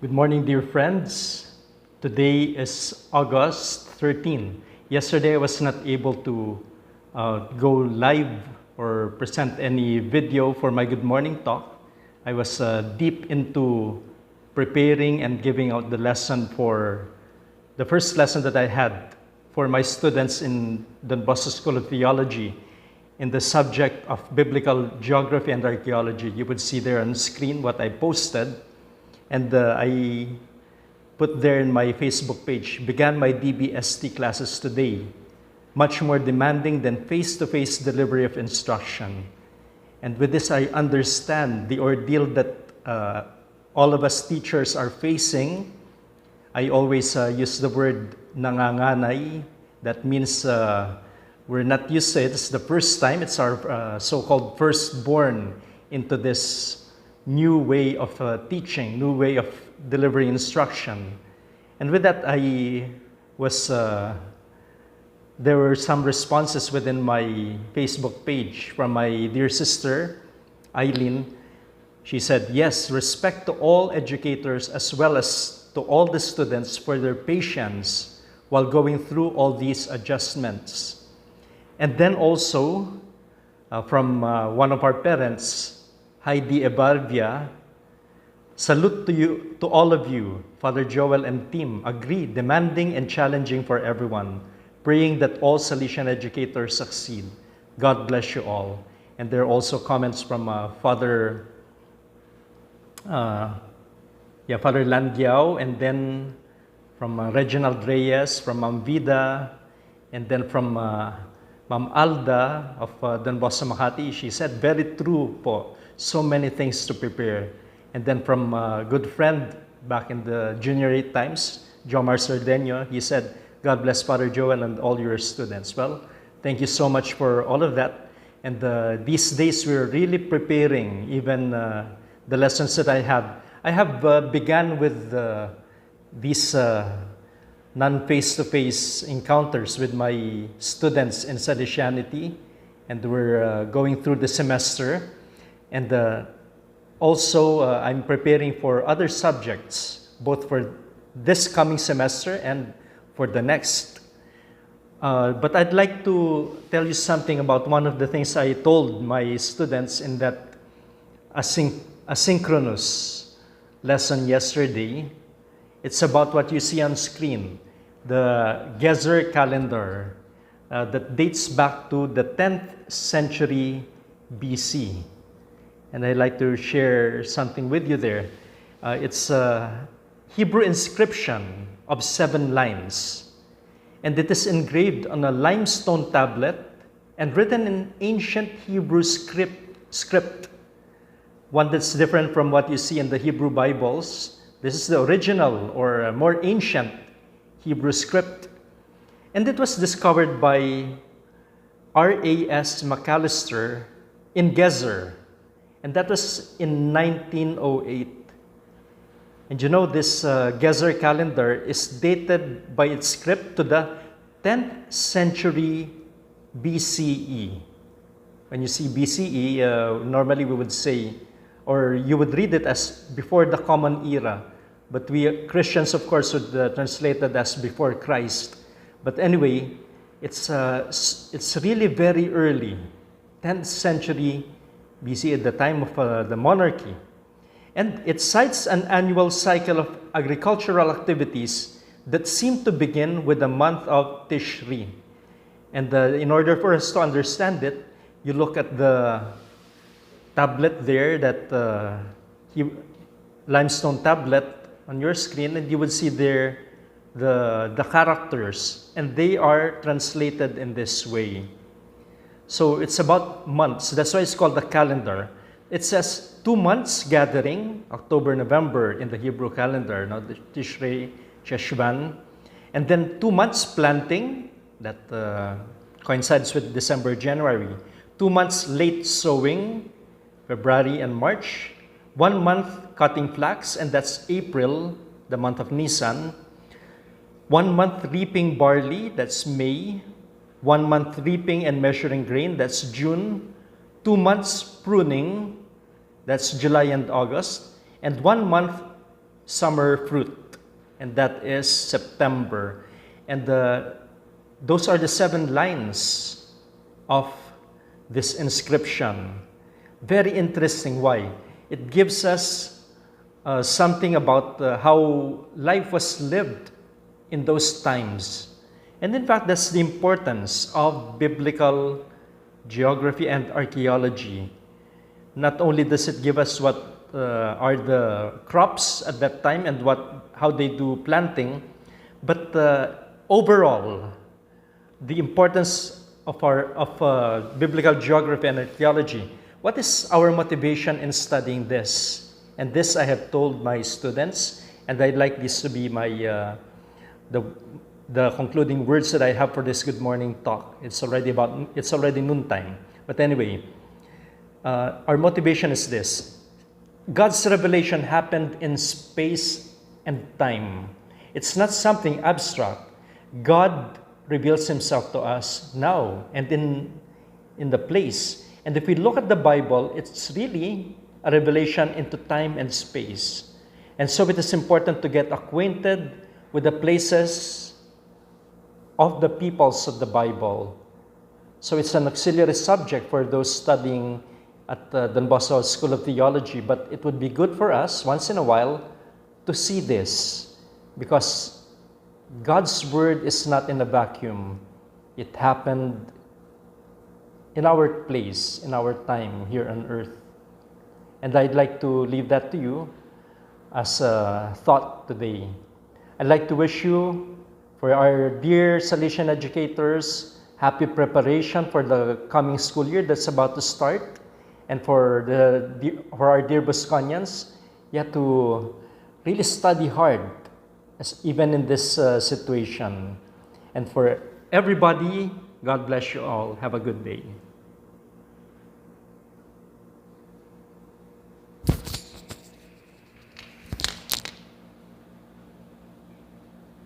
Good morning, dear friends. Today is August 13. Yesterday, I was not able to go live or present any video for my Good Morning talk. I was deep into preparing and giving out the lesson for the first lesson that I had for my students in Don Bosco School of Theology in the subject of biblical geography and archaeology. You would see there on the screen what I posted. And I put there in my Facebook page, began my DBST classes today, much more demanding than face-to-face delivery of instruction. And with this, I understand the ordeal that all of us teachers are facing. I always use the word nanganganay. That means we're not used to it. It's the first time. It's our so-called firstborn into this new way of teaching, new way of delivering instruction. And with that, I was, there were some responses within my Facebook page from my dear sister, Eileen. She said, yes, respect to all educators as well as to all the students for their patience while going through all these adjustments. And then also, from one of our parents, Heidi Ebarvia, salute to you, to all of you, Father Joel and team. Agree, demanding and challenging for everyone, praying that all Salesian educators succeed. God bless you all. And there are also comments from Father Landiao, and then from Reginald Reyes, from Ma'am Vida, and then from Ma'am Alda of Don Bosco Makati. She said, very true po. So many things to prepare. And then from a good friend back in the junior 8 times, Jomar Sardenio, he said, God bless Father Joel and all your students. Well, thank you so much for all of that. And these days we're really preparing even the lessons that I have. I have begun with these non-face-to-face encounters with my students in Salesianity, and we're going through the semester. And also, I'm preparing for other subjects, both for this coming semester and for the next. But I'd like to tell you something about one of the things I told my students in that asynchronous lesson yesterday. It's about what you see on screen, the Gezer calendar that dates back to the 10th century BC. And I'd like to share something with you there. It's a Hebrew inscription of 7 lines. And it is engraved on a limestone tablet and written in ancient Hebrew script, one that's different from what you see in the Hebrew Bibles. This is the original or more ancient Hebrew script. And it was discovered by R.A.S. McAllister in Gezer. And that was in 1908. And you know, this Gezer calendar is dated by its script to the 10th century BCE. When you see BCE, normally we would say, or you would read it as before the Common Era. But we Christians, of course, would translate it as before Christ. But anyway, it's really very early, 10th century BC, at the time of the monarchy. And it cites an annual cycle of agricultural activities that seem to begin with the month of Tishri. And in order for us to understand it, you look at the tablet there, that limestone tablet on your screen, and you would see there the characters, and they are translated in this way. So it's about months. That's why it's called the calendar. It says 2 months gathering, October, November in the Hebrew calendar, the Tishrei, Sheshvan. And then 2 months planting, that coincides with December, January. 2 months late sowing, February and March. 1 month cutting flax, and that's April, the month of Nisan. 1 month reaping barley, that's May. 1 month reaping and measuring grain, that's June. 2 months pruning, that's July and August. And 1 month summer fruit, and that is September. And those are the 7 lines of this inscription. Very interesting. Why? It gives us something about how life was lived in those times. And in fact, that's the importance of biblical geography and archaeology. Not only does it give us what are the crops at that time and how they do planting, but overall, the importance of biblical geography and archaeology. What is our motivation in studying this? And this I have told my students, and I'd like this to be my the concluding words that I have for this good morning talk. It's already noontime. But anyway, our motivation is this. God's revelation happened in space and time. It's not something abstract. God reveals himself to us now and in the place. And if we look at the Bible, it's really a revelation into time and space. And so it is important to get acquainted with the places of the peoples of the Bible. So it's an auxiliary subject for those studying at the Don Bosco School of Theology, but it would be good for us once in a while to see this, because God's word is not in a vacuum. It happened in our place, in our time here on earth. And I'd like to leave that to you as a thought today. I'd like to wish you, for our dear Salesian educators, happy preparation for the coming school year that's about to start. And for our dear Bosconians, you have to really study hard, even in this situation. And for everybody, God bless you all. Have a good day.